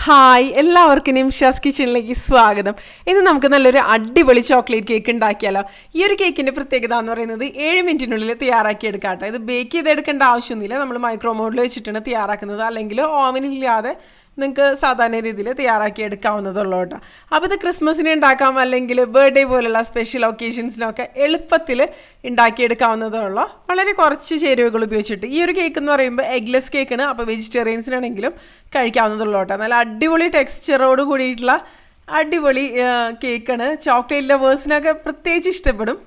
Hi എല്ലാവർക്കും നിമിഷാസ് കിച്ചണിലേക്ക് സ്വാഗതം. ഇന്ന് നമുക്ക് നല്ലൊരു അടിപൊളി ചോക്ലേറ്റ് കേക്ക് ഉണ്ടാക്കിയാലോ. ഈ ഒരു കേക്കിൻ്റെ പ്രത്യേകത എന്ന് പറയുന്നത് 7 മിനിറ്റിനുള്ളിൽ തയ്യാറാക്കി എടുക്കാം കേട്ടോ. ഇത് ബേക്ക് ചെയ്തെടുക്കേണ്ട ആവശ്യമൊന്നുമില്ല. നമ്മൾ മൈക്രോവേവിൽ വെച്ചിട്ടാണ് തയ്യാറാക്കുന്നത്, അല്ലെങ്കിൽ ഓവനില്ലാതെ നിങ്ങൾക്ക് സാധാരണ രീതിയിൽ തയ്യാറാക്കി എടുക്കാവുന്നതുള്ളൂ കേട്ടോ. അപ്പോൾ ഇത് ക്രിസ്മസിന് ഉണ്ടാക്കാം, അല്ലെങ്കിൽ ബർത്ത്ഡേ പോലുള്ള സ്പെഷ്യൽ ഒക്കേഷൻസിനൊക്കെ എളുപ്പത്തിൽ ഉണ്ടാക്കിയെടുക്കാവുന്നതുള്ള വളരെ കുറച്ച് ചേരുവകൾ ഉപയോഗിച്ചിട്ട്. ഈ ഒരു കേക്ക് എന്ന് പറയുമ്പോൾ എഗ്ലെസ് കേക്കാണ്, അപ്പോൾ വെജിറ്റേറിയൻസിനാണെങ്കിലും കഴിക്കാവുന്നതുള്ളൂ കേട്ടോ. നല്ല അടിപൊളി ടെക്സ്ചറോട് കൂടിയിട്ടുള്ള അടിപൊളി കേക്കാണ്. ചോക്ലേറ്റ് ലവേഴ്സിനൊക്കെ പ്രത്യേകിച്ച് ഇഷ്ടപ്പെടും.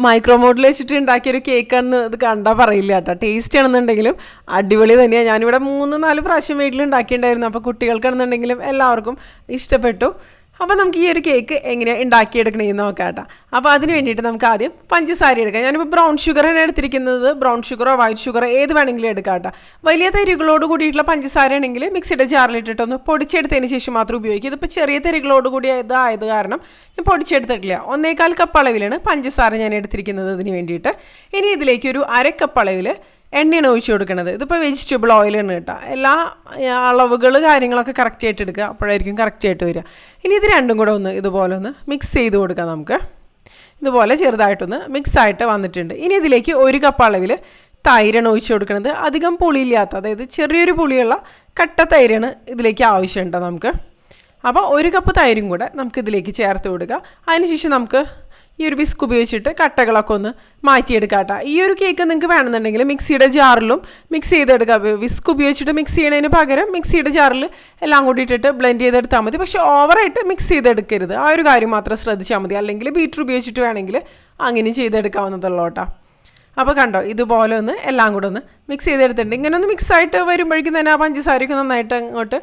മൈക്രോവേവിൽ വെച്ചിട്ട് ഉണ്ടാക്കിയൊരു കേക്കാണെന്ന് ഇത് കണ്ടാൽ പറയില്ല കേട്ടോ. ടേസ്റ്റ് ആണെന്നുണ്ടെങ്കിലും അടിപൊളി തന്നെയാണ്. ഞാനിവിടെ 3-4 പ്രാവശ്യം വീട്ടിൽ ഉണ്ടാക്കിയിട്ടുണ്ടായിരുന്നു. അപ്പോൾ കുട്ടികൾക്കാണെന്നുണ്ടെങ്കിലും എല്ലാവർക്കും ഇഷ്ടപ്പെട്ടു. അപ്പോൾ നമുക്ക് ഈ ഒരു കേക്ക് എങ്ങനെ ഉണ്ടാക്കിയെടുക്കണമെന്ന് നോക്കാം കേട്ടോ. അപ്പോൾ അതിന് വേണ്ടിയിട്ട് നമുക്ക് ആദ്യം പഞ്ചസാര എടുക്കാം. ഞാനിപ്പോൾ ബ്രൗൺ ഷുഗറാണ് എടുത്തിരിക്കുന്നത്. ബ്രൗൺ ഷുഗറോ വൈറ്റ് ഷുഗറോ ഏത് വേണമെങ്കിലും എടുക്കാം കേട്ടോ. വലിയ തരികളോട് കൂടിയിട്ടുള്ള പഞ്ചസാര ആണെങ്കിൽ മിക്സിയുടെ ജാറിലിട്ടിട്ടൊന്ന് പൊടിച്ചെടുത്തതിന് ശേഷം മാത്രം ഉപയോഗിക്കും. ഇതിപ്പോൾ ചെറിയ തരികളോട് കൂടി ഇതായത് കാരണം ഞാൻ പൊടിച്ചെടുത്തിട്ടില്ല. 1/4 കപ്പ് അളവിലാണ് പഞ്ചസാര ഞാൻ എടുത്തിരിക്കുന്നത് ഇതിന് വേണ്ടിയിട്ട്. ഇനി ഇതിലേക്ക് ഒരു 1/2 കപ്പ് അളവിൽ എണ്ണയാണ് ഒഴിച്ചു കൊടുക്കുന്നത്. ഇതിപ്പോൾ വെജിറ്റബിൾ ഓയിലാണ് കേട്ടോ. എല്ലാ അളവുകൾ കാര്യങ്ങളൊക്കെ കറക്റ്റായിട്ട് എടുക്കുക, അപ്പോഴായിരിക്കും കറക്റ്റായിട്ട് വരിക. ഇനി ഇത് രണ്ടും കൂടെ ഇതുപോലെ ഒന്ന് മിക്സ് ചെയ്ത് കൊടുക്കാം. നമുക്ക് ഇതുപോലെ ചെറുതായിട്ടൊന്ന് മിക്സായിട്ട് വന്നിട്ടുണ്ട്. ഇനി ഇതിലേക്ക് 1 കപ്പ് അളവിൽ തൈരാണ് ഒഴിച്ചു കൊടുക്കുന്നത്. അധികം പുളിയില്ലാത്ത, അതായത് ചെറിയൊരു പുളിയുള്ള കട്ട തൈരാണ് ഇതിലേക്ക് ആവശ്യമുണ്ട് നമുക്ക്. അപ്പോൾ 1 കപ്പ് തൈരും കൂടെ നമുക്കിതിലേക്ക് ചേർത്ത് കൊടുക്കുക. അതിനുശേഷം നമുക്ക് ഈ ഒരു വിസ്ക് ഉപയോഗിച്ചിട്ട് കട്ടകളൊക്കെ ഒന്ന് മാറ്റിയെടുക്കാം കേട്ടോ. ഈ ഒരു കേക്ക് നിങ്ങൾക്ക് വേണമെന്നുണ്ടെങ്കിൽ മിക്സിയുടെ ജാറിലും മിക്സ് ചെയ്തെടുക്കാം. വിസ്ക് ഉപയോഗിച്ചിട്ട് മിക്സ് ചെയ്യണതിന് പകരം മിക്സിയുടെ ജാറിൽ എല്ലാം കൂടി ഇട്ടിട്ട് ബ്ലെൻഡ് ചെയ്തെടുത്താൽ മതി. പക്ഷേ ഓവറായിട്ട് മിക്സ് ചെയ്തെടുക്കരുത്. ആ ഒരു കാര്യം മാത്രം ശ്രദ്ധിച്ചാൽ മതി. അല്ലെങ്കിൽ ബീറ്റർ ഉപയോഗിച്ചിട്ട് വേണമെങ്കിൽ അങ്ങനെ ചെയ്തെടുക്കാവുന്നതുള്ളൂ കേട്ടോ. അപ്പോൾ കണ്ടോ, ഇതുപോലെ ഒന്ന് എല്ലാം കൂടെ ഒന്ന് മിക്സ് ചെയ്തെടുത്തിട്ടുണ്ട്. ഇങ്ങനെ ഒന്ന് മിക്സായിട്ട് വരുമ്പോഴേക്കും തന്നെ ആ പഞ്ചസാരയൊക്കെ നന്നായിട്ട് അങ്ങോട്ട്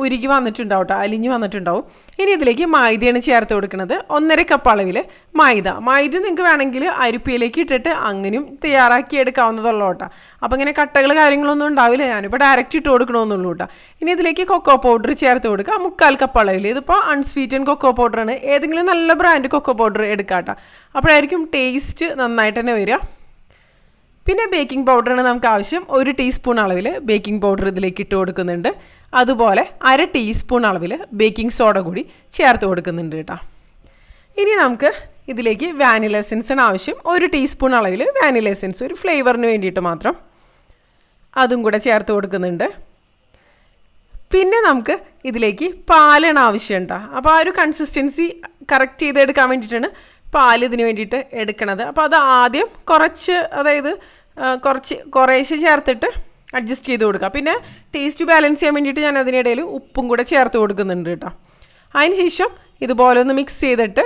ഉരുകി വന്നിട്ടുണ്ടാവും കേട്ടോ, അലിഞ്ഞ് വന്നിട്ടുണ്ടാവും. ഇനി ഇതിലേക്ക് മൈദയാണ് ചേർത്ത് കൊടുക്കുന്നത്. 1/2 കപ്പ് അളവിൽ മൈദ നിങ്ങൾക്ക് വേണമെങ്കിൽ അരിപ്പയിലേക്ക് ഇട്ടിട്ട് അങ്ങനെയും തയ്യാറാക്കി എടുക്കാവുന്നതുള്ളൂ കേട്ടോ. അപ്പോൾ ഇങ്ങനെ കട്ടകൾ കാര്യങ്ങളൊന്നും ഉണ്ടാവില്ല. ഞാനിപ്പോൾ ഡയറക്റ്റ് ഇട്ട് കൊടുക്കണമെന്നുള്ളൂ കേട്ടോ. ഇനി ഇതിലേക്ക് കൊക്കോ പൗഡർ ചേർത്ത് കൊടുക്കുക. 1/4 കപ്പ് അളവിൽ. ഇതിപ്പോൾ അൺസ്വീറ്റൻ കൊക്കോ പൗഡറാണ്. ഏതെങ്കിലും നല്ല ബ്രാൻഡ് കൊക്കോ പൗഡർ എടുക്കാം കേട്ടോ. അപ്പോഴായിരിക്കും ടേസ്റ്റ് നന്നായിട്ട് തന്നെ വരിക. പിന്നെ ബേക്കിംഗ് പൗഡറാണ് നമുക്ക് ആവശ്യം. 1 ടീസ്പൂൺ അളവിൽ ബേക്കിംഗ് പൗഡർ ഇതിലേക്ക് ഇട്ട് കൊടുക്കുന്നുണ്ട്. അതുപോലെ 1/2 ടീസ്പൂൺ അളവിൽ ബേക്കിംഗ് സോഡ കൂടി ചേർത്ത് കൊടുക്കുന്നുണ്ട് കേട്ടോ. ഇനി നമുക്ക് ഇതിലേക്ക് വാനില എസൻസാണ് ആവശ്യം. 1 ടീസ്പൂൺ അളവിൽ വാനില എസൻസ്, ഒരു ഫ്ലേവറിന് വേണ്ടിയിട്ട് മാത്രം, അതും കൂടെ ചേർത്ത് കൊടുക്കുന്നുണ്ട്. പിന്നെ നമുക്ക് ഇതിലേക്ക് പാലാണ് ആവശ്യം കേട്ടോ. അപ്പോൾ ആ ഒരു കൺസിസ്റ്റൻസി കറക്റ്റ് ചെയ്തെടുക്കാൻ വേണ്ടിയിട്ടാണ് പാൽ ഇതിന് വേണ്ടിയിട്ട് എടുക്കണത്. അപ്പോൾ അത് ആദ്യം കുറേശ്ശെ ചേർത്തിട്ട് അഡ്ജസ്റ്റ് ചെയ്ത് കൊടുക്കുക. പിന്നെ ടേസ്റ്റ് ബാലൻസ് ചെയ്യാൻ വേണ്ടിയിട്ട് ഞാൻ അതിനിടയിൽ ഉപ്പും കൂടെ ചേർത്ത് കൊടുക്കുന്നുണ്ട് കേട്ടോ. അതിന് ശേഷം ഇതുപോലെ ഒന്ന് മിക്സ് ചെയ്തിട്ട്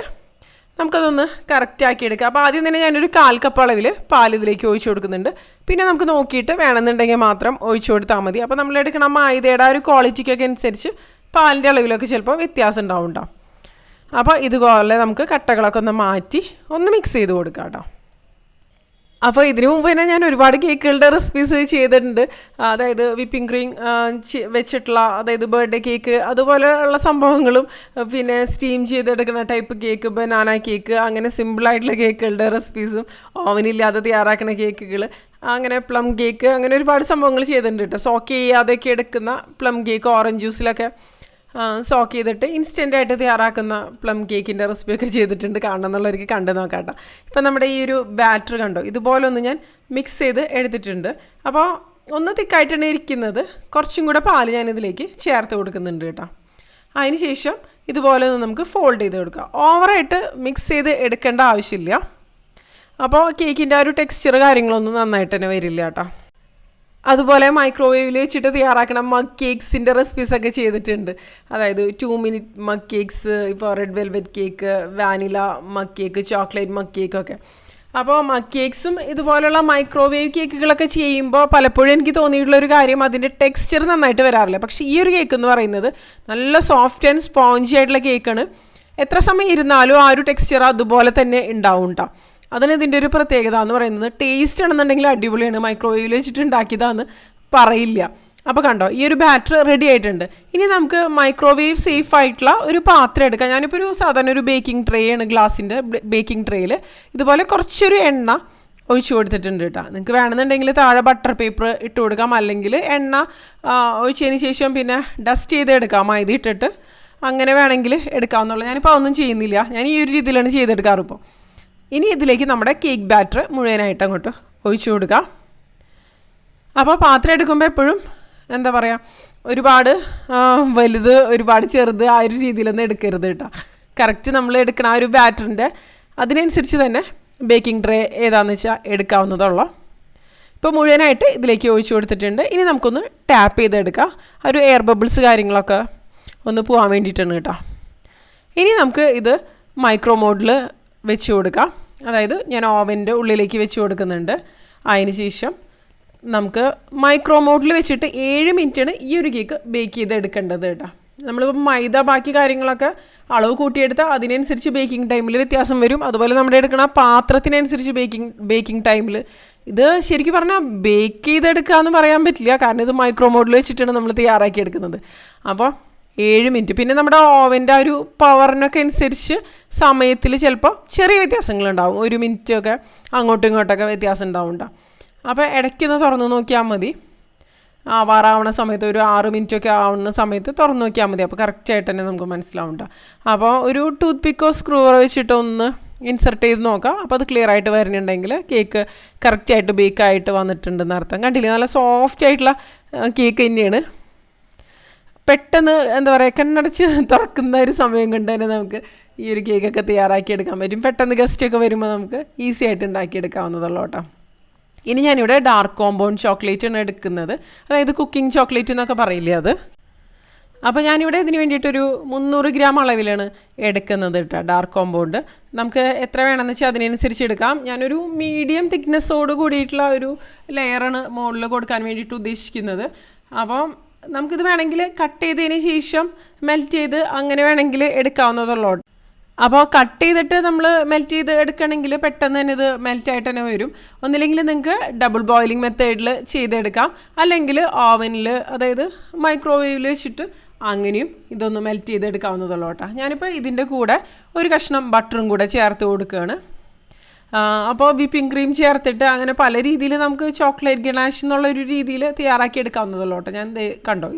നമുക്കതൊന്ന് കറക്റ്റാക്കി എടുക്കാം. അപ്പോൾ ആദ്യം തന്നെ ഞാനൊരു 1/4 കപ്പ് അളവിൽ പാൽ ഇതിലേക്ക് ഒഴിച്ചു കൊടുക്കുന്നുണ്ട്. പിന്നെ നമുക്ക് നോക്കിയിട്ട് വേണമെന്നുണ്ടെങ്കിൽ മാത്രം ഒഴിച്ചു കൊടുത്താൽ മതി. അപ്പോൾ നമ്മൾ എടുക്കണം മൈദയുടെ ആ ഒരു ക്വാളിറ്റിക്കൊക്കെ അനുസരിച്ച് പാലിൻ്റെ അളവിലൊക്കെ ചിലപ്പോൾ വ്യത്യാസം ഉണ്ടാവും. അപ്പോൾ ഇതുപോലെ നമുക്ക് കട്ടകളൊക്കെ ഒന്ന് മാറ്റി ഒന്ന് മിക്സ് ചെയ്ത് കൊടുക്കാം കേട്ടോ. അപ്പോൾ ഇതിനു മുമ്പ് തന്നെ ഞാൻ ഒരുപാട് കേക്കുകളുടെ റെസിപ്പീസ് ചെയ്തിട്ടുണ്ട്. അതായത് വിപ്പിംഗ് ക്രീം വെച്ചിട്ടുള്ള, അതായത് ബർത്ത്ഡേ കേക്ക് അതുപോലെയുള്ള സംഭവങ്ങളും, പിന്നെ സ്റ്റീം ചെയ്തെടുക്കുന്ന ടൈപ്പ് കേക്ക്, ബനാന കേക്ക്, അങ്ങനെ സിമ്പിളായിട്ടുള്ള കേക്കുകളുടെ റെസിപ്പീസും, ഓവനില്ലാതെ തയ്യാറാക്കുന്ന കേക്കുകൾ, അങ്ങനെ പ്ലം കേക്ക്, അങ്ങനെ ഒരുപാട് സംഭവങ്ങൾ ചെയ്തിട്ടുണ്ട് കേട്ടോ. സോക്ക് ചെയ്യാതെയൊക്കെ എടുക്കുന്ന പ്ലം കേക്ക്, ഓറഞ്ച് ജ്യൂസിലൊക്കെ സോക്ക് ചെയ്തിട്ട് ഇൻസ്റ്റൻ്റായിട്ട് തയ്യാറാക്കുന്ന പ്ലം കേക്കിൻ്റെ റെസിപ്പിയൊക്കെ ചെയ്തിട്ടുണ്ട്. കാണണം എന്നുള്ളവർക്ക് കണ്ടു നോക്കാം കേട്ടോ. ഇപ്പം നമ്മുടെ ഈ ഒരു ബാറ്റർ കണ്ടോ, ഇതുപോലെ ഒന്ന് ഞാൻ മിക്സ് ചെയ്ത് എടുത്തിട്ടുണ്ട്. അപ്പോൾ ഒന്ന് തിക്കായിട്ടാണ് ഇരിക്കുന്നത്. കുറച്ചും കൂടെ പാൽ ഞാനിതിലേക്ക് ചേർത്ത് കൊടുക്കുന്നുണ്ട് കേട്ടോ. അതിന് ശേഷം ഇതുപോലെ ഒന്ന് നമുക്ക് ഫോൾഡ് ചെയ്ത് കൊടുക്കാം. ഓവറായിട്ട് മിക്സ് ചെയ്ത് എടുക്കേണ്ട ആവശ്യമില്ല. അപ്പോൾ കേക്കിൻ്റെ ആ ഒരു ടെക്സ്ചർ കാര്യങ്ങളൊന്നും നന്നായിട്ട് തന്നെ വരില്ല കേട്ടോ. അതുപോലെ മൈക്രോവേവിൽ വെച്ചിട്ട് തയ്യാറാക്കുന്ന മഗ് കേക്ക്സിൻ്റെ റെസിപ്പീസൊക്കെ ചെയ്തിട്ടുണ്ട്. അതായത് 2 മിനിറ്റ് മഗ് കേക്ക്സ്, ഇപ്പോൾ red velvet cake, vanilla mug cake, chocolate mug കേക്കൊക്കെ. അപ്പോൾ മഗ് കേക്ക്സും ഇതുപോലുള്ള മൈക്രോവേവ് കേക്കുകളൊക്കെ ചെയ്യുമ്പോൾ പലപ്പോഴും എനിക്ക് തോന്നിയിട്ടുള്ളൊരു കാര്യം, അതിൻ്റെ ടെക്സ്ചർ നന്നായിട്ട് വരാറില്ല. പക്ഷേ ഈ ഒരു കേക്ക് എന്ന് പറയുന്നത് നല്ല സോഫ്റ്റ് ആൻഡ് സ്പോഞ്ചി ആയിട്ടുള്ള കേക്കാണ്. എത്ര സമയം ഇരുന്നാലും ആ ഒരു ടെക്സ്ചർ അതുപോലെ തന്നെ ഉണ്ടാവും കേട്ടോ. അതിന് ഇതിൻ്റെ ഒരു പ്രത്യേകത എന്ന് പറയുന്നത് ടേസ്റ്റ് ആണെന്നുണ്ടെങ്കിൽ അടിപൊളിയാണ്. മൈക്രോവേവിൽ വെച്ചിട്ട് ഉണ്ടാക്കിയതാന്ന് പറയില്ല. അപ്പോൾ കണ്ടോ, ഈ ഒരു ബാറ്റർ റെഡി ആയിട്ടുണ്ട്. ഇനി നമുക്ക് മൈക്രോവേവ് സേഫ് ആയിട്ടുള്ള ഒരു പാത്രം എടുക്കാം. ഞാനിപ്പോൾ സാധാരണ ഒരു ബേക്കിംഗ് ട്രേ ആണ്, ഗ്ലാസിൻ്റെ ബേക്കിംഗ് ട്രേയിൽ ഇതുപോലെ കുറച്ചൊരു എണ്ണ ഒഴിച്ചു കൊടുത്തിട്ടുണ്ട് കേട്ടോ. നിങ്ങൾക്ക് വേണമെന്നുണ്ടെങ്കിൽ താഴെ ബട്ടർ പേപ്പർ ഇട്ട് കൊടുക്കാം, അല്ലെങ്കിൽ എണ്ണ ഒഴിച്ചതിന് ശേഷം പിന്നെ ഡസ്റ്റ് ചെയ്ത് എടുക്കാം മൈദ ഇട്ടിട്ട്, അങ്ങനെ വേണമെങ്കിൽ എടുക്കാവുന്നുള്ളൂ. ഞാനിപ്പോൾ ഒന്നും ചെയ്യുന്നില്ല, ഞാൻ ഈ ഒരു രീതിയിലാണ് ചെയ്തെടുക്കാറ് ഇപ്പോൾ. ഇനി ഇതിലേക്ക് നമ്മുടെ കേക്ക് ബാറ്റർ മുഴുവനായിട്ട് അങ്ങോട്ട് ഒഴിച്ചു കൊടുക്കാം. അപ്പോൾ പാത്രം എടുക്കുമ്പോൾ എപ്പോഴും എന്താ പറയുക, ഒരുപാട് വലുത് ഒരുപാട് ചെറുത് ആ ഒരു രീതിയിലൊന്നും എടുക്കരുത് കേട്ടോ. കറക്റ്റ് നമ്മൾ എടുക്കണം ആ ഒരു ബാറ്ററിൻ്റെ അതിനനുസരിച്ച് തന്നെ ബേക്കിംഗ് ട്രേ ഏതാണെന്ന് വെച്ചാൽ എടുക്കാവുന്നതുള്ളൂ. ഇപ്പോൾ മുഴുവനായിട്ട് ഇതിലേക്ക് ഒഴിച്ചു കൊടുത്തിട്ടുണ്ട്. ഇനി നമുക്കൊന്ന് ടാപ്പ് ചെയ്തെടുക്കാം, ആ ഒരു എയർ ബബിൾസ് കാര്യങ്ങളൊക്കെ ഒന്ന് പോകാൻ വേണ്ടിയിട്ടാണ് കേട്ടോ. ഇനി നമുക്ക് ഇത് മൈക്രോ മോഡിൽ വെച്ച് കൊടുക്കാം. അതായത് ഞാൻ ഓവൻ്റെ ഉള്ളിലേക്ക് വെച്ച് കൊടുക്കുന്നുണ്ട്. അതിന് ശേഷം നമുക്ക് മൈക്രോ മോഡിൽ വെച്ചിട്ട് 7 മിനിറ്റാണ് ഈ ഒരു കേക്ക് ബേക്ക് ചെയ്തെടുക്കേണ്ടത് കേട്ടോ. നമ്മളിപ്പോൾ മൈദ ബാക്കി കാര്യങ്ങളൊക്കെ അളവ് കൂട്ടിയെടുത്താൽ അതിനനുസരിച്ച് ബേക്കിംഗ് ടൈമിൽ വ്യത്യാസം വരും. അതുപോലെ നമ്മുടെ എടുക്കുന്ന പാത്രത്തിനനുസരിച്ച് ബേക്കിംഗ് ടൈമിൽ ഇത് ശരിക്കും പറഞ്ഞാൽ ബേക്ക് ചെയ്തെടുക്കുക എന്ന് പറയാൻ പറ്റില്ല, കാരണം ഇത് മൈക്രോ മോഡിൽ വെച്ചിട്ടാണ് നമ്മൾ തയ്യാറാക്കി എടുക്കുന്നത്. അപ്പോൾ 7 മിനിറ്റ്. പിന്നെ നമ്മുടെ ഓവൻ്റെ ആ ഒരു പവറിനൊക്കെ അനുസരിച്ച് സമയത്തിൽ ചിലപ്പോൾ ചെറിയ വ്യത്യാസങ്ങളുണ്ടാവും, 1 മിനിറ്റൊക്കെ അങ്ങോട്ടും ഇങ്ങോട്ടൊക്കെ വ്യത്യാസം ഉണ്ടാവും. അപ്പോൾ ഇടയ്ക്കൊന്ന് തുറന്ന് നോക്കിയാൽ മതി, ആവാറാവണ സമയത്ത് ഒരു 6 മിനിറ്റൊക്കെ ആവുന്ന സമയത്ത് തുറന്ന് നോക്കിയാൽ മതി. അപ്പോൾ കറക്റ്റായിട്ട് തന്നെ നമുക്ക് മനസ്സിലാവുണ്ട. അപ്പോൾ ഒരു ടൂത്ത് പിക്കോ സ്ക്രൂവർ വെച്ചിട്ട് ഒന്ന് ഇൻസർട്ട് ചെയ്ത് നോക്കാം. അപ്പോൾ അത് ക്ലിയർ ആയിട്ട് വരുന്നുണ്ടെങ്കിൽ കേക്ക് കറക്റ്റായിട്ട് ബേക്കായിട്ട് വന്നിട്ടുണ്ടെന്ന് അർത്ഥം. കണ്ടില്ലേ, നല്ല സോഫ്റ്റ് ആയിട്ടുള്ള കേക്ക് തന്നെയാണ്. പെട്ടെന്ന് എന്താ പറയുക, കണ്ണടച്ച് തുറക്കുന്ന ഒരു സമയം കൊണ്ട് തന്നെ നമുക്ക് ഈ ഒരു കേക്കൊക്കെ തയ്യാറാക്കിയെടുക്കാൻ പറ്റും. പെട്ടെന്ന് ഗസ്റ്റൊക്കെ വരുമ്പോൾ നമുക്ക് ഈസി ആയിട്ട് ഉണ്ടാക്കിയെടുക്കാവുന്നതുള്ളൂ കേട്ടോ. ഇനി ഞാനിവിടെ ഡാർക്ക് കോമ്പൗണ്ട് ചോക്ലേറ്റാണ് എടുക്കുന്നത്, അതായത് കുക്കിംഗ് ചോക്ലേറ്റ് എന്നൊക്കെ പറയില്ലേ അത്. അപ്പോൾ ഞാനിവിടെ ഇതിന് വേണ്ടിയിട്ടൊരു 300 ഗ്രാം അളവിലാണ് എടുക്കുന്നത് കേട്ടോ ഡാർക്ക് കോമ്പൗണ്ട്. നമുക്ക് എത്ര വേണമെന്ന് വെച്ചാൽ അതിനനുസരിച്ച് എടുക്കാം. ഞാനൊരു മീഡിയം തിക്നെസ്സോട് കൂടിയിട്ടുള്ള ഒരു ലെയറാണ് മുകളിൽ കൊടുക്കാൻ വേണ്ടിയിട്ട് ഉദ്ദേശിക്കുന്നത്. അപ്പം നമുക്കിത് വേണമെങ്കിൽ കട്ട് ചെയ്തതിന് ശേഷം മെൽറ്റ് ചെയ്ത് അങ്ങനെ വേണമെങ്കിൽ എടുക്കാവുന്നതുള്ളൂ. അപ്പോൾ കട്ട് ചെയ്തിട്ട് നമ്മൾ മെൽറ്റ് ചെയ്ത് എടുക്കണമെങ്കിൽ പെട്ടെന്ന് തന്നെ ഇത് മെൽറ്റായിട്ട് തന്നെ വരും. ഒന്നില്ലെങ്കിൽ നിങ്ങൾക്ക് ഡബിൾ ബോയിലിംഗ് മെത്തേഡിൽ ചെയ്തെടുക്കാം, അല്ലെങ്കിൽ ഓവനിൽ അതായത് മൈക്രോവേവിൽ വെച്ചിട്ട് അങ്ങനെയും ഇതൊന്ന് മെൽറ്റ് ചെയ്തെടുക്കാവുന്നതുള്ളൂ കേട്ടോ. ഞാനിപ്പോൾ ഇതിൻ്റെ കൂടെ ഒരു കഷ്ണം ബട്ടറും കൂടെ ചേർത്ത് കൊടുക്കുകയാണ്. അപ്പോൾ വിപ്പിംഗ് ക്രീം ചേർത്തിട്ട് അങ്ങനെ പല രീതിയിൽ നമുക്ക് ചോക്ലേറ്റ് ഗണാഷ് എന്നുള്ളൊരു രീതിയിൽ തയ്യാറാക്കി എടുക്കാവുന്നതുള്ളൂ കേട്ടോ. ഞാൻ കണ്ടോ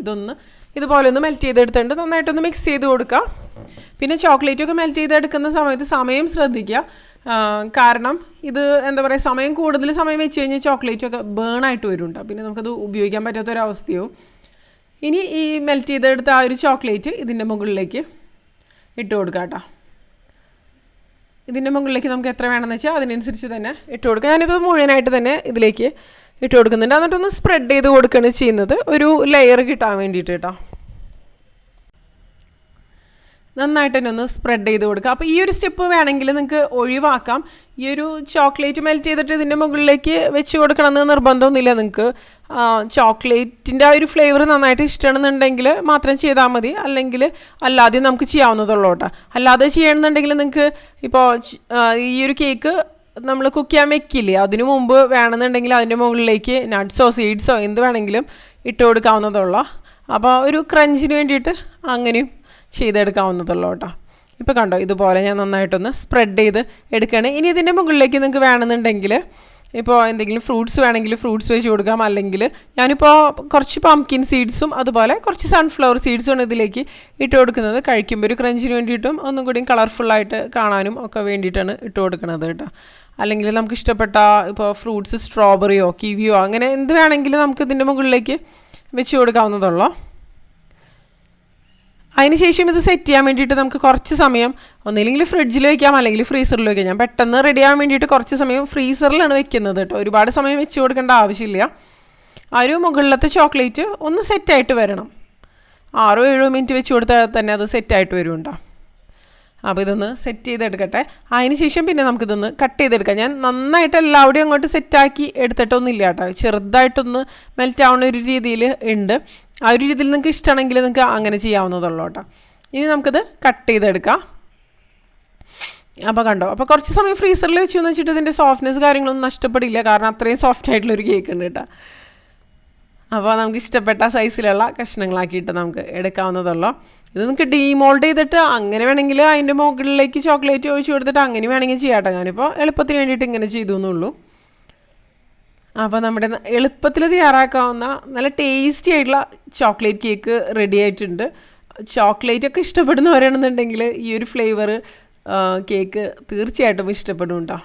ഇതുപോലെ ഒന്ന് മെൽറ്റ് ചെയ്തെടുത്തിട്ട് നന്നായിട്ടൊന്ന് മിക്സ് ചെയ്ത് കൊടുക്കുക. പിന്നെ ചോക്ലേറ്റൊക്കെ മെൽറ്റ് ചെയ്തെടുക്കുന്ന സമയത്ത് സമയം ശ്രദ്ധിക്കുക, കാരണം ഇത് എന്താ പറയുക, സമയം കൂടുതൽ സമയം വെച്ച് കഴിഞ്ഞാൽ ചോക്ലേറ്റൊക്കെ ബേണായിട്ട് വരുന്നുണ്ട്, പിന്നെ നമുക്കത് ഉപയോഗിക്കാൻ പറ്റാത്തൊരവസ്ഥയാവും. ഇനി ഈ മെൽറ്റ് ചെയ്തെടുത്ത ആ ഒരു ചോക്ലേറ്റ് ഇതിൻ്റെ മുകളിലേക്ക് ഇട്ട് കൊടുക്കാം കേട്ടോ. ഇതിൻ്റെ മുകളിലേക്ക് നമുക്ക് എത്ര വേണമെന്ന് വെച്ചാൽ അതിനനുസരിച്ച് തന്നെ ഇട്ട് കൊടുക്കുക. ഞാനിപ്പോൾ മുഴുവനായിട്ട് തന്നെ ഇതിലേക്ക് ഇട്ട് കൊടുക്കുന്നുണ്ട്. എന്നിട്ടൊന്ന് സ്പ്രെഡ് ചെയ്ത് കൊടുക്കുകയാണ് ചെയ്യുന്നത്, ഒരു ലെയർ കിട്ടാൻ വേണ്ടിയിട്ട് കേട്ടോ. നന്നായിട്ട് തന്നെ ഒന്ന് സ്പ്രെഡ് ചെയ്ത് കൊടുക്കുക. അപ്പോൾ ഈ ഒരു സ്റ്റെപ്പ് വേണമെങ്കിൽ നിങ്ങൾക്ക് ഒഴിവാക്കാം. ഈ ഒരു ചോക്ലേറ്റ് മെൽറ്റ് ചെയ്തിട്ട് ഇതിൻ്റെ മുകളിലേക്ക് വെച്ച് കൊടുക്കണമെന്ന് നിർബന്ധമൊന്നുമില്ല. നിങ്ങൾക്ക് ചോക്ലേറ്റിൻ്റെ ആ ഒരു ഫ്ലേവർ നന്നായിട്ട് ഇഷ്ടമാണെന്നുണ്ടെങ്കിൽ മാത്രം ചെയ്താൽ മതി, അല്ലെങ്കിൽ അല്ലാതെ നമുക്ക് ചെയ്യാവുന്നതുള്ളൂ കേട്ടോ. അല്ലാതെ ചെയ്യണമെന്നുണ്ടെങ്കിൽ നിങ്ങൾക്ക് ഇപ്പോൾ ഈ ഒരു കേക്ക് നമ്മൾ കുക്ക് ചെയ്യാൻ വെക്കില്ലേ, അതിനു മുമ്പ് വേണമെന്നുണ്ടെങ്കിൽ അതിൻ്റെ മുകളിലേക്ക് നട്ട്സോ സീഡ്സോ എന്ത് വേണമെങ്കിലും ഇട്ട് കൊടുക്കാവുന്നതുള്ളൂ. അപ്പോൾ ഒരു ക്രഞ്ചിന് വേണ്ടിയിട്ട് അങ്ങനെയും ചെയ്തെടുക്കാവുന്നതുള്ളൂ കേട്ടോ. ഇപ്പോൾ കണ്ടോ, ഇതുപോലെ ഞാൻ നന്നായിട്ടൊന്ന് സ്പ്രെഡ് ചെയ്ത് എടുക്കുകയാണ്. ഇനി ഇതിൻ്റെ മുകളിലേക്ക് നിങ്ങൾക്ക് വേണമെന്നുണ്ടെങ്കിൽ ഇപ്പോൾ എന്തെങ്കിലും ഫ്രൂട്ട്സ് വേണമെങ്കിൽ ഫ്രൂട്ട്സ് വെച്ച് കൊടുക്കാം, അല്ലെങ്കിൽ ഞാനിപ്പോൾ കുറച്ച് പംകിൻ സീഡ്സും അതുപോലെ കുറച്ച് സൺഫ്ലവർ സീഡ്സുമാണ് ഇതിലേക്ക് ഇട്ട് കൊടുക്കുന്നത്. കഴിക്കുമ്പോൾ ഒരു ക്രഞ്ചിന് വേണ്ടിയിട്ടും ഒന്നും കൂടി കളർഫുള്ളായിട്ട് കാണാനും ഒക്കെ വേണ്ടിയിട്ടാണ് ഇട്ട് കൊടുക്കുന്നത് കേട്ടോ. അല്ലെങ്കിൽ നമുക്ക് ഇഷ്ടപ്പെട്ട ഇപ്പോൾ ഫ്രൂട്ട്സ് സ്ട്രോബെറിയോ കിവിയോ അങ്ങനെ എന്ത് വേണമെങ്കിലും നമുക്ക് ഇതിൻ്റെ മുകളിലേക്ക് വെച്ച് കൊടുക്കാവുന്നതുള്ളൂ. അതിനുശേഷം ഇത് സെറ്റ് ചെയ്യാൻ വേണ്ടിയിട്ട് നമുക്ക് കുറച്ച് സമയം ഒന്നില്ലെങ്കിൽ ഫ്രിഡ്ജിൽ വയ്ക്കാം, അല്ലെങ്കിൽ ഫ്രീസറിൽ വയ്ക്കാം. ഞാൻ പെട്ടെന്ന് റെഡി ആവാൻ വേണ്ടിയിട്ട് കുറച്ച് സമയം ഫ്രീസറിലാണ് വെക്കുന്നത് കേട്ടോ. ഒരുപാട് സമയം വെച്ച് കൊടുക്കേണ്ട ആവശ്യമില്ല. ആ ഒരു മുകളിലത്തെ ചോക്ലേറ്റ് ഒന്ന് സെറ്റായിട്ട് വരണം. 6-7 മിനിറ്റ് വെച്ച് കൊടുത്താൽ തന്നെ അത് സെറ്റായിട്ട് വരുന്നുണ്ടോ. അപ്പോൾ ഇതൊന്ന് സെറ്റ് ചെയ്തെടുക്കട്ടെ. അതിനുശേഷം പിന്നെ നമുക്കിതൊന്ന് കട്ട് ചെയ്തെടുക്കാം. ഞാൻ നന്നായിട്ട് എല്ലാവിടെയും അങ്ങോട്ട് സെറ്റാക്കി എടുത്തിട്ടൊന്നുമില്ല കേട്ടോ, ചെറുതായിട്ടൊന്ന് മെൽറ്റ് ആവുന്ന ഒരു രീതിയിൽ ഉണ്ട്. ആ ഒരു രീതിയിൽ നിങ്ങൾക്ക് ഇഷ്ടമാണെങ്കിൽ നിങ്ങൾക്ക് അങ്ങനെ ചെയ്യാവുന്നതുള്ളൂ കേട്ടോ. ഇനി നമുക്കിത് കട്ട് ചെയ്തെടുക്കാം. അപ്പോൾ കണ്ടോ, അപ്പോൾ കുറച്ച് സമയം ഫ്രീസറിൽ വെച്ചു എന്ന് വെച്ചിട്ട് ഇതിൻ്റെ സോഫ്റ്റ്നെസ് കാര്യങ്ങളൊന്നും നഷ്ടപ്പെടില്ല, കാരണം അത്രയും സോഫ്റ്റ് ആയിട്ടുള്ളൊരു കേക്ക് ഉണ്ട് കേട്ടോ. അപ്പോൾ നമുക്ക് ഇഷ്ടപ്പെട്ട സൈസിലുള്ള കഷ്ണങ്ങളാക്കിയിട്ട് നമുക്ക് എടുക്കാവുന്നതുള്ളൂ. ഇത് നിങ്ങൾക്ക് ഡീമോൾഡ് ചെയ്തിട്ട് അങ്ങനെ വേണമെങ്കിൽ അതിൻ്റെ മുകളിലേക്ക് ചോക്ലേറ്റ് ഒഴിച്ച് കൊടുത്തിട്ട് അങ്ങനെ വേണമെങ്കിൽ ചെയ്യാം കേട്ടോ. ഞാനിപ്പോൾ എളുപ്പത്തിന് വേണ്ടിയിട്ട് ഇങ്ങനെ ചെയ്തു എന്നുള്ളൂ. അപ്പോൾ നമ്മുടെ എളുപ്പത്തിൽ തയ്യാറാക്കാവുന്ന നല്ല ടേസ്റ്റി ആയിട്ടുള്ള ചോക്ലേറ്റ് കേക്ക് റെഡി ആയിട്ടുണ്ട്. ചോക്ലേറ്റ് ഒക്കെ ഇഷ്ടപ്പെടുന്നവരാണെന്നുണ്ടെങ്കിൽ ഈ ഒരു ഫ്ലേവർ കേക്ക് തീർച്ചയായിട്ടും ഇഷ്ടപ്പെടും കേട്ടോ.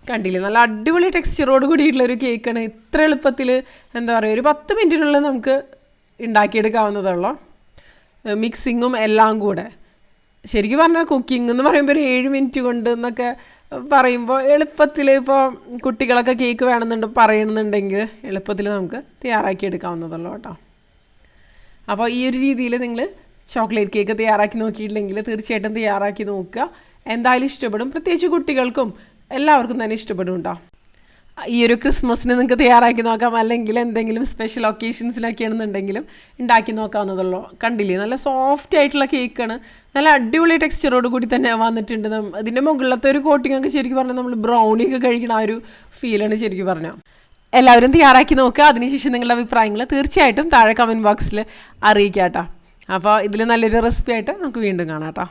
കണ്ടില്ലേ, നല്ല അടിപൊളി ടെക്സ്ചറോട് കൂടിയിട്ടുള്ളൊരു കേക്കാണ്. ഇത്ര എളുപ്പത്തിൽ എന്താ പറയുക, ഒരു 10 മിനിറ്റിനുള്ളിൽ നമുക്ക് ഉണ്ടാക്കിയെടുക്കാവുന്നതുള്ളൂ. മിക്സിങ്ങും എല്ലാം കൂടെ. ശരിക്കും പറഞ്ഞാൽ കുക്കിംഗ് എന്ന് പറയുമ്പോൾ ഒരു 7 മിനിറ്റ് കൊണ്ട് എന്നൊക്കെ പറയുമ്പോൾ എളുപ്പത്തിൽ ഇപ്പോൾ കുട്ടികളൊക്കെ കേക്ക് പറയണമെന്നുണ്ടെങ്കിൽ എളുപ്പത്തിൽ നമുക്ക് തയ്യാറാക്കിയെടുക്കാവുന്നതുള്ളൂ കേട്ടോ. അപ്പോൾ ഈ ഒരു രീതിയിൽ നിങ്ങൾ ചോക്ലേറ്റ് കേക്ക് തയ്യാറാക്കി നോക്കിയിട്ടില്ലെങ്കിൽ തീർച്ചയായിട്ടും തയ്യാറാക്കി നോക്കുക. എന്തായാലും ഇഷ്ടപ്പെടും. പ്രത്യേകിച്ച് കുട്ടികൾക്കും എല്ലാവർക്കും തന്നെ ഇഷ്ടപ്പെടും കേട്ടോ. ഈ ഒരു ക്രിസ്മസിന് നിങ്ങൾക്ക് തയ്യാറാക്കി നോക്കാം, അല്ലെങ്കിൽ എന്തെങ്കിലും സ്പെഷ്യൽ ഒക്കേഷൻസിലൊക്കെ ആണെന്നുണ്ടെങ്കിലും ഉണ്ടാക്കി നോക്കാവുന്നതുള്ളൂ. കണ്ടില്ലേ, നല്ല സോഫ്റ്റ് ആയിട്ടുള്ള കേക്കാണ്. നല്ല അടിപൊളി ടെക്സ്ചറോട് കൂടി തന്നെ വന്നിട്ടുണ്ട്. അതിൻ്റെ മുകളിലത്തെ ഒരു കോട്ടിംഗ് ഒക്കെ ശരിക്കും പറഞ്ഞാൽ നമ്മൾ ബ്രൗണിയൊക്കെ കഴിക്കണ ആ ഒരു ഫീലാണ് ശരിക്കും പറഞ്ഞാൽ. എല്ലാവരും തയ്യാറാക്കി നോക്കുക. അതിനുശേഷം നിങ്ങളുടെ അഭിപ്രായങ്ങൾ തീർച്ചയായിട്ടും താഴെ കമൻറ്റ് ബോക്സിൽ അറിയിക്കാം കേട്ടോ. അപ്പോൾ ഇതിൽ നല്ലൊരു റെസിപ്പി ആയിട്ട് നമുക്ക് വീണ്ടും കാണാം കേട്ടോ.